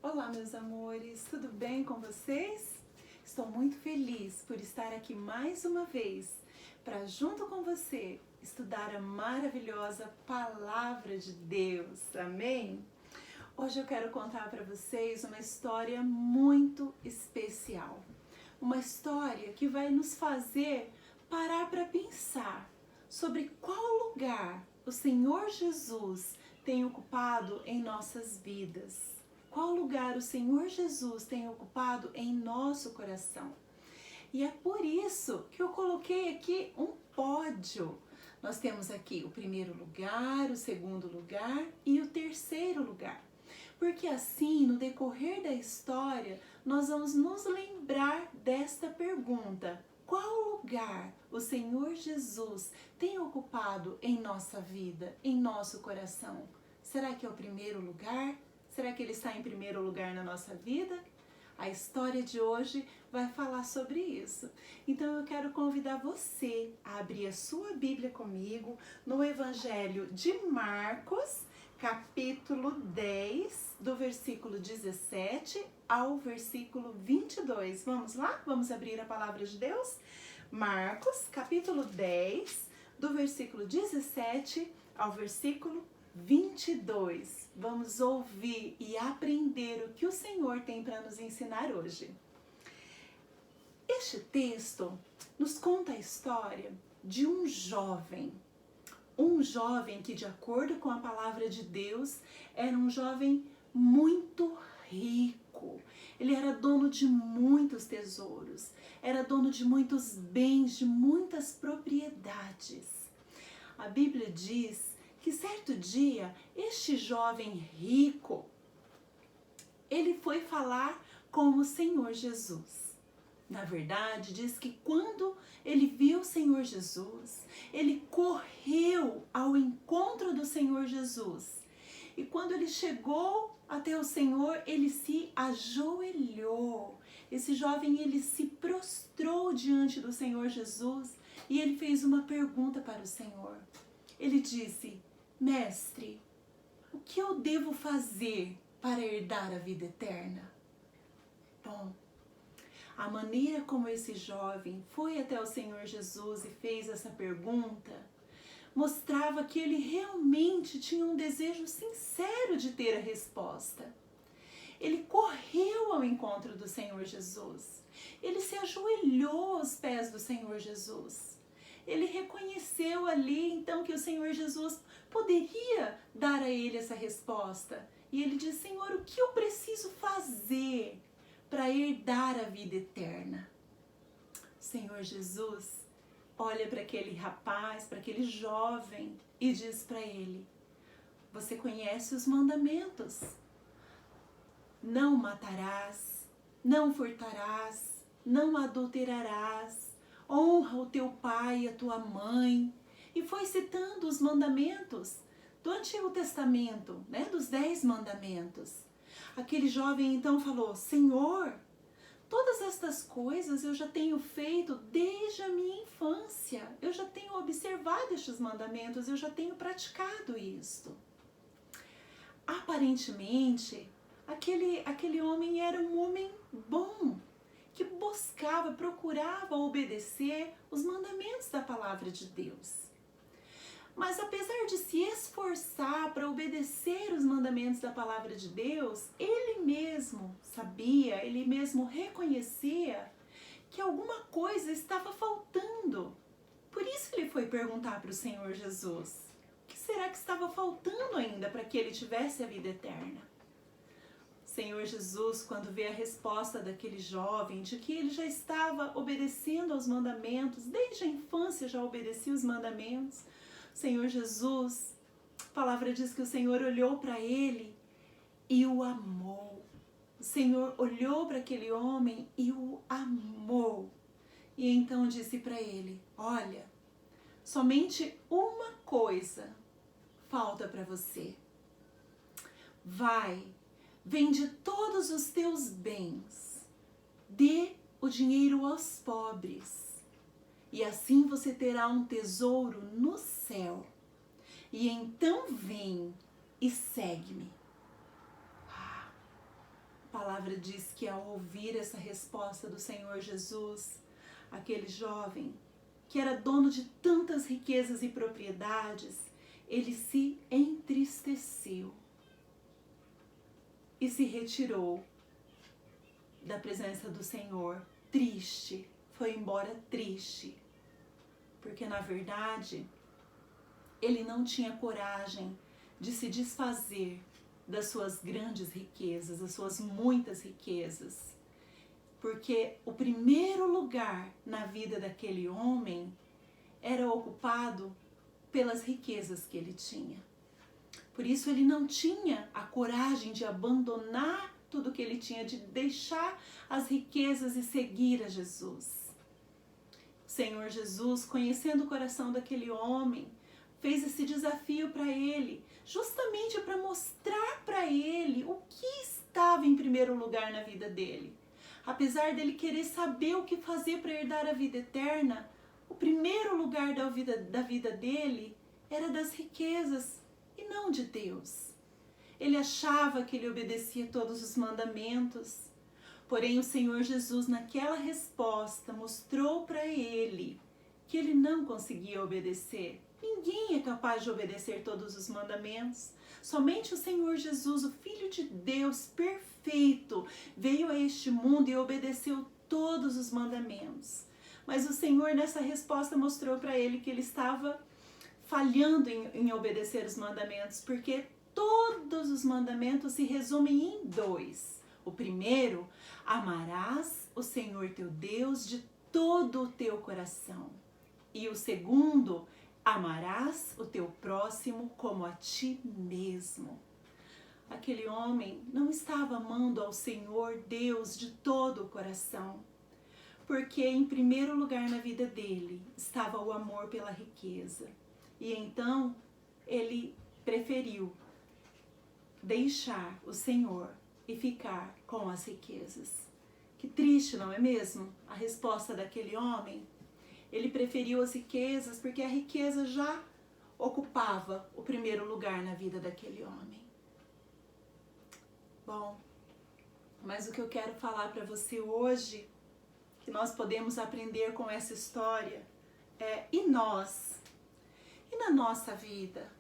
Olá, meus amores, tudo bem com vocês? Estou muito feliz por estar aqui mais uma vez para, junto com você, estudar a maravilhosa Palavra de Deus. Amém? Hoje eu quero contar para vocês uma história muito especial. Uma história que vai nos fazer parar para pensar sobre qual lugar o Senhor Jesus tem ocupado em nossas vidas. Qual lugar o Senhor Jesus tem ocupado em nosso coração? E é por isso que eu coloquei aqui um pódio. Nós temos aqui o primeiro lugar, o segundo lugar e o terceiro lugar. Porque assim, no decorrer da história, nós vamos nos lembrar desta pergunta: qual lugar o Senhor Jesus tem ocupado em nossa vida, em nosso coração? Será que é o primeiro lugar? Será que Ele está em primeiro lugar na nossa vida? A história de hoje vai falar sobre isso. Então eu quero convidar você a abrir a sua Bíblia comigo no Evangelho de Marcos, capítulo 10, do versículo 17 ao versículo 22. Vamos lá? Vamos abrir a palavra de Deus? Marcos, capítulo 10, do versículo 17 ao versículo 22. Vamos ouvir e aprender o que o Senhor tem para nos ensinar hoje. Este texto nos conta a história de um jovem que, de acordo com a palavra de Deus, era um jovem muito rico. Ele era dono de muitos tesouros, era dono de muitos bens, de muitas propriedades. A Bíblia diz que certo dia este jovem rico, ele foi falar com o Senhor Jesus. Na verdade, diz que quando ele viu o Senhor Jesus, ele correu ao encontro do Senhor Jesus. E quando ele chegou até o Senhor, ele se ajoelhou. Esse jovem, ele se prostrou diante do Senhor Jesus e ele fez uma pergunta para o Senhor. Ele disse: Mestre, o que eu devo fazer para herdar a vida eterna? Bom, a maneira como esse jovem foi até o Senhor Jesus e fez essa pergunta mostrava que ele realmente tinha um desejo sincero de ter a resposta. Ele correu ao encontro do Senhor Jesus. Ele se ajoelhou aos pés do Senhor Jesus. Ele reconheceu ali então que o Senhor Jesus poderia dar a ele essa resposta. E ele disse: Senhor, o que eu preciso fazer para herdar a vida eterna? O Senhor Jesus olha para aquele rapaz, para aquele jovem e diz para ele: você conhece os mandamentos? Não matarás, não furtarás, não adulterarás, honra o teu pai e a tua mãe. E foi citando os mandamentos do Antigo Testamento, dos 10 mandamentos. Aquele jovem então falou: Senhor, todas estas coisas eu já tenho feito desde a minha infância. Eu já tenho observado estes mandamentos, eu já tenho praticado isto. Aparentemente, aquele homem era um homem bom, que buscava, procurava obedecer os mandamentos da palavra de Deus. Mas apesar de se esforçar para obedecer os mandamentos da palavra de Deus, ele mesmo sabia, ele mesmo reconhecia que alguma coisa estava faltando. Por isso ele foi perguntar para o Senhor Jesus: o que será que estava faltando ainda para que ele tivesse a vida eterna? O Senhor Jesus, quando vê a resposta daquele jovem, de que ele já estava obedecendo aos mandamentos, desde a infância já obedecia os mandamentos, Senhor Jesus, a palavra diz que o Senhor olhou para ele e o amou. O Senhor olhou para aquele homem e o amou. E então disse para ele: olha, somente uma coisa falta para você. Vai, vende todos os teus bens, dê o dinheiro aos pobres. E assim você terá um tesouro no céu. E então vem e segue-me. palavra diz que ao ouvir essa resposta do Senhor Jesus, aquele jovem que era dono de tantas riquezas e propriedades, ele se entristeceu e se retirou da presença do Senhor, triste, foi embora triste, porque na verdade ele não tinha coragem de se desfazer das suas grandes riquezas, das suas muitas riquezas, porque o primeiro lugar na vida daquele homem era ocupado pelas riquezas que ele tinha. Por isso ele não tinha a coragem de abandonar tudo que ele tinha, de deixar as riquezas e seguir a Jesus. O Senhor Jesus, conhecendo o coração daquele homem, fez esse desafio para ele, justamente para mostrar para ele o que estava em primeiro lugar na vida dele. Apesar dele querer saber o que fazer para herdar a vida eterna, o primeiro lugar da vida dele era das riquezas e não de Deus. Ele achava que ele obedecia todos os mandamentos, porém o Senhor Jesus, naquela resposta, mostrou para ele que ele não conseguia obedecer. Ninguém é capaz de obedecer todos os mandamentos. Somente o Senhor Jesus, o Filho de Deus perfeito, veio a este mundo e obedeceu todos os mandamentos. Mas o Senhor, nessa resposta, mostrou para ele que ele estava falhando em obedecer os mandamentos, porque todos os mandamentos se resumem em dois. O primeiro, amarás o Senhor teu Deus de todo o teu coração. E o segundo, amarás o teu próximo como a ti mesmo. Aquele homem não estava amando ao Senhor Deus de todo o coração, porque em primeiro lugar na vida dele estava o amor pela riqueza. E então ele preferiu deixar o Senhor e ficar com as riquezas. Que triste, não é mesmo? A resposta daquele homem. Ele preferiu as riquezas porque a riqueza já ocupava o primeiro lugar na vida daquele homem. Bom, mas o que eu quero falar para você hoje, que nós podemos aprender com essa história, e nós? E na nossa vida?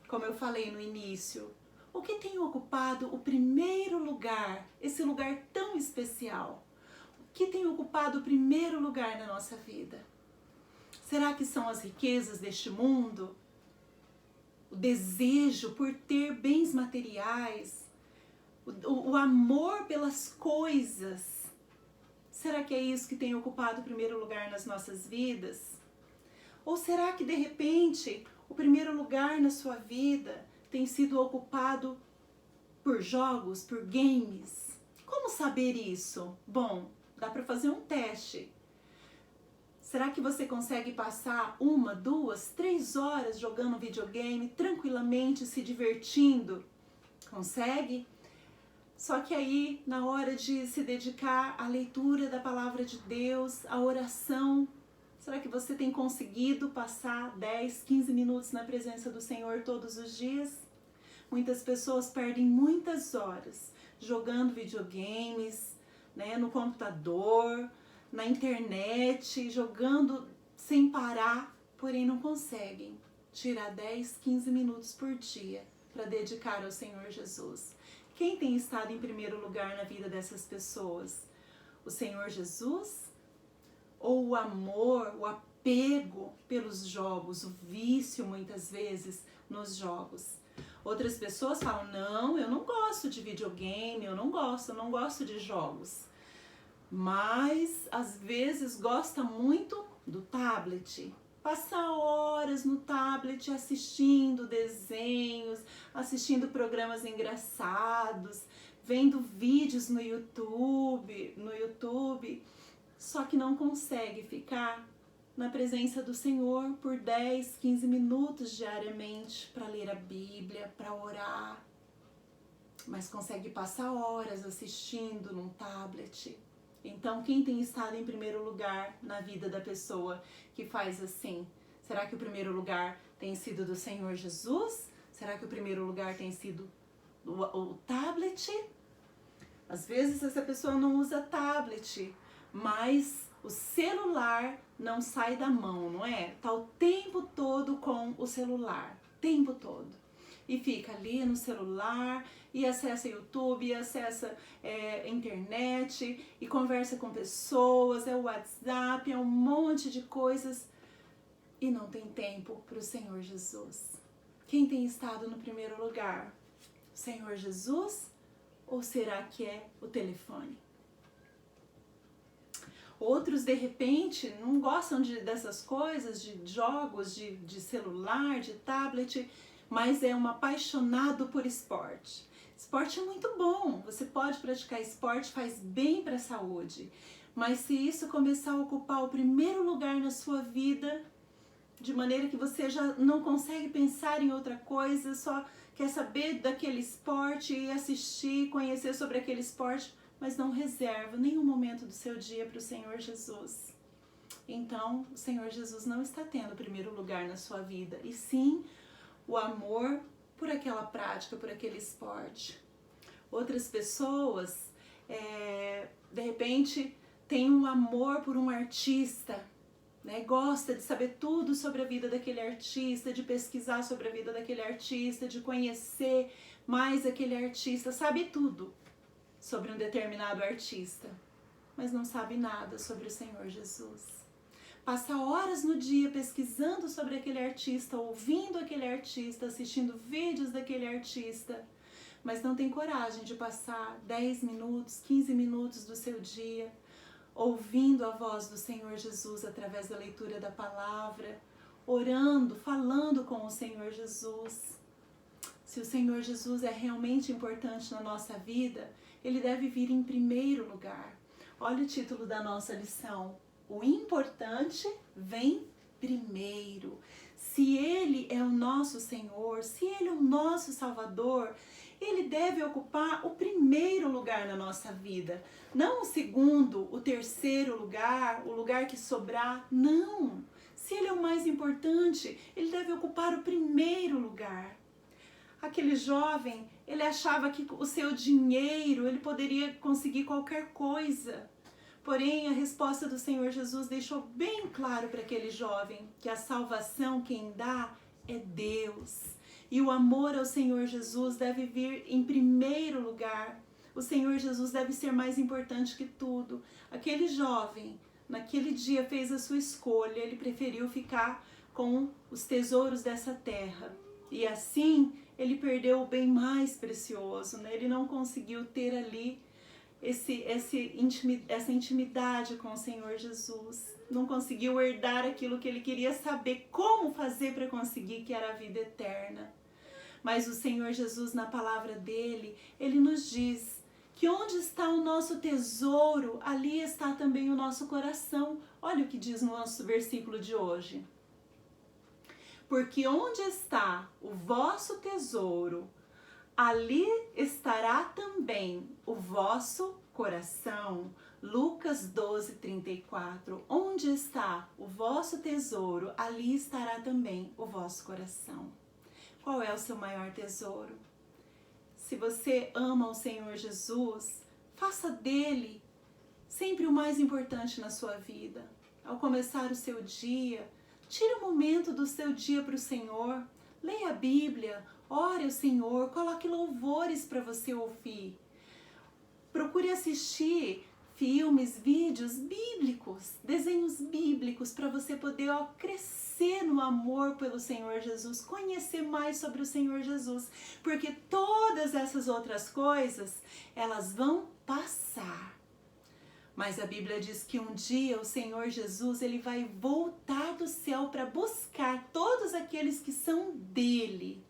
Como eu falei no início, o que tem ocupado o primeiro lugar, esse lugar tão especial? O que tem ocupado o primeiro lugar na nossa vida? Será que são as riquezas deste mundo? O desejo por ter bens materiais? O amor pelas coisas? Será que é isso que tem ocupado o primeiro lugar nas nossas vidas? Ou será que de repente o primeiro lugar na sua vida tem sido ocupado por jogos, por games? Como saber isso? Bom, dá para fazer um teste. Será que você consegue passar 1, 2, 3 horas jogando videogame tranquilamente, se divertindo? Consegue? Só que aí, na hora de se dedicar à leitura da palavra de Deus, à oração, será que você tem conseguido passar 10, 15 minutos na presença do Senhor todos os dias? Muitas pessoas perdem muitas horas jogando videogames, no computador, na internet, jogando sem parar, porém não conseguem tirar 10, 15 minutos por dia para dedicar ao Senhor Jesus. Quem tem estado em primeiro lugar na vida dessas pessoas? O Senhor Jesus? Ou o amor, o apego pelos jogos, o vício muitas vezes nos jogos? Outras pessoas falam, não, eu não gosto de videogame, eu não gosto de jogos. Mas às vezes gosta muito do tablet. Passar horas no tablet assistindo desenhos, assistindo programas engraçados, vendo vídeos no YouTube, só que não consegue ficar na presença do Senhor por 10, 15 minutos diariamente para ler a Bíblia, para orar, mas consegue passar horas assistindo num tablet. Então, quem tem estado em primeiro lugar na vida da pessoa que faz assim? Será que o primeiro lugar tem sido do Senhor Jesus? Será que o primeiro lugar tem sido o tablet? Às vezes essa pessoa não usa tablet, mas o celular não sai da mão, não é? Tá o tempo todo com o celular, tempo todo. E fica ali no celular, e acessa YouTube, e acessa internet, e conversa com pessoas, é o WhatsApp, é um monte de coisas, e não tem tempo para o Senhor Jesus. Quem tem estado no primeiro lugar? O Senhor Jesus? Ou será que é o telefone? Outros, de repente, não gostam dessas coisas, de jogos, de celular, de tablet, mas é um apaixonado por esporte. Esporte é muito bom, você pode praticar esporte, faz bem para a saúde. Mas se isso começar a ocupar o primeiro lugar na sua vida, de maneira que você já não consegue pensar em outra coisa, só quer saber daquele esporte e assistir, conhecer sobre aquele esporte, mas não reserva nenhum momento do seu dia para o Senhor Jesus. Então, o Senhor Jesus não está tendo o primeiro lugar na sua vida, e sim o amor por aquela prática, por aquele esporte. Outras pessoas, de repente, têm um amor por um artista, né? Gosta de saber tudo sobre a vida daquele artista, de pesquisar sobre a vida daquele artista, de conhecer mais aquele artista, sabe tudo sobre um determinado artista, mas não sabe nada sobre o Senhor Jesus. Passa horas no dia pesquisando sobre aquele artista, ouvindo aquele artista, assistindo vídeos daquele artista, mas não tem coragem de passar 10 minutos, 15 minutos do seu dia ouvindo a voz do Senhor Jesus através da leitura da palavra, orando, falando com o Senhor Jesus. Se o Senhor Jesus é realmente importante na nossa vida, ele deve vir em primeiro lugar. Olha o título da nossa lição: o importante vem primeiro. Se ele é o nosso Senhor, se ele é o nosso Salvador, ele deve ocupar o primeiro lugar na nossa vida. Não o segundo, o terceiro lugar, o lugar que sobrar. Não. Se ele é o mais importante, ele deve ocupar o primeiro lugar. Aquele jovem, ele achava que o seu dinheiro, ele poderia conseguir qualquer coisa. Porém, a resposta do Senhor Jesus deixou bem claro para aquele jovem que a salvação quem dá é Deus. E o amor ao Senhor Jesus deve vir em primeiro lugar. O Senhor Jesus deve ser mais importante que tudo. Aquele jovem, naquele dia, fez a sua escolha. Ele preferiu ficar com os tesouros dessa terra. E assim, ele perdeu o bem mais precioso, né? Ele não conseguiu ter ali essa intimidade com o Senhor Jesus. Não conseguiu herdar aquilo que ele queria saber como fazer para conseguir, que era a vida eterna. Mas o Senhor Jesus, na palavra dele, ele nos diz que onde está o nosso tesouro, ali está também o nosso coração. Olha o que diz no nosso versículo de hoje. Porque onde está o vosso tesouro, ali estará também o vosso coração. Lucas 12:34. Onde está o vosso tesouro, ali estará também o vosso coração. Qual é o seu maior tesouro? Se você ama o Senhor Jesus, faça dele sempre o mais importante na sua vida. Ao começar o seu dia, tire um momento do seu dia para o Senhor. Leia a Bíblia, ore ao Senhor, coloque louvores para você ouvir. Procure assistir filmes, vídeos bíblicos, desenhos bíblicos, para você poder crescer no amor pelo Senhor Jesus, conhecer mais sobre o Senhor Jesus, porque todas essas outras coisas, elas vão passar. Mas a Bíblia diz que um dia o Senhor Jesus, ele vai voltar do céu para buscar todos aqueles que são dele.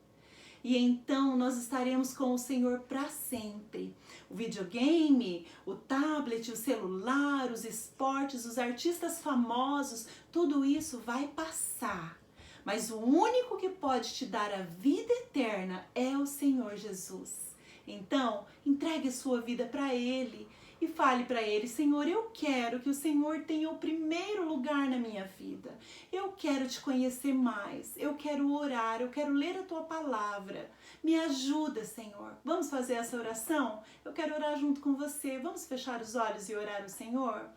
E então nós estaremos com o Senhor para sempre. O videogame, o tablet, o celular, os esportes, os artistas famosos, tudo isso vai passar. Mas o único que pode te dar a vida eterna é o Senhor Jesus. Então, entregue a sua vida para Ele e fale para Ele: Senhor, eu quero que o Senhor tenha o primeiro lugar na minha vida. Eu quero te conhecer mais, eu quero orar, eu quero ler a Tua palavra. Me ajuda, Senhor. Vamos fazer essa oração? Eu quero orar junto com você. Vamos fechar os olhos e orar ao Senhor?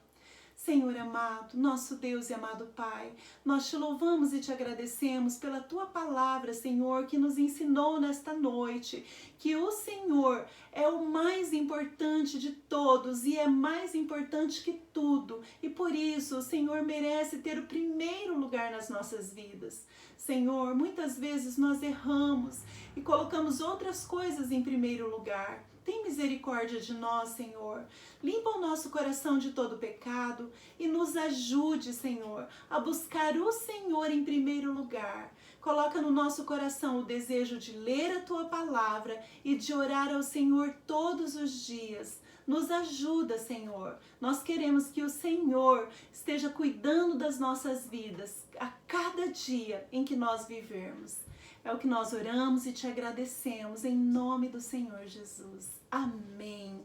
Senhor amado, nosso Deus e amado Pai, nós te louvamos e te agradecemos pela Tua palavra, Senhor, que nos ensinou nesta noite que o Senhor é o mais importante de todos e é mais importante que tudo. E por isso o Senhor merece ter o primeiro lugar nas nossas vidas. Senhor, muitas vezes nós erramos e colocamos outras coisas em primeiro lugar. Tem misericórdia de nós, Senhor. Limpa o nosso coração de todo pecado e nos ajude, Senhor, a buscar o Senhor em primeiro lugar. Coloca no nosso coração o desejo de ler a Tua palavra e de orar ao Senhor todos os dias. Nos ajuda, Senhor. Nós queremos que o Senhor esteja cuidando das nossas vidas a cada dia em que nós vivermos. É o que nós oramos e te agradecemos em nome do Senhor Jesus. Amém.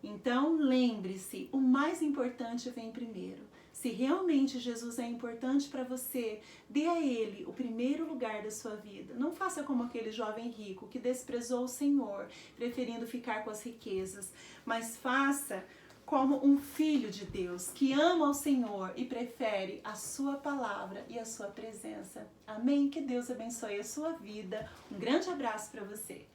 Então, lembre-se, o mais importante vem primeiro. Se realmente Jesus é importante para você, dê a Ele o primeiro lugar da sua vida. Não faça como aquele jovem rico que desprezou o Senhor, preferindo ficar com as riquezas, mas faça como um filho de Deus que ama o Senhor e prefere a sua palavra e a sua presença. Amém? Que Deus abençoe a sua vida. Um grande abraço para você.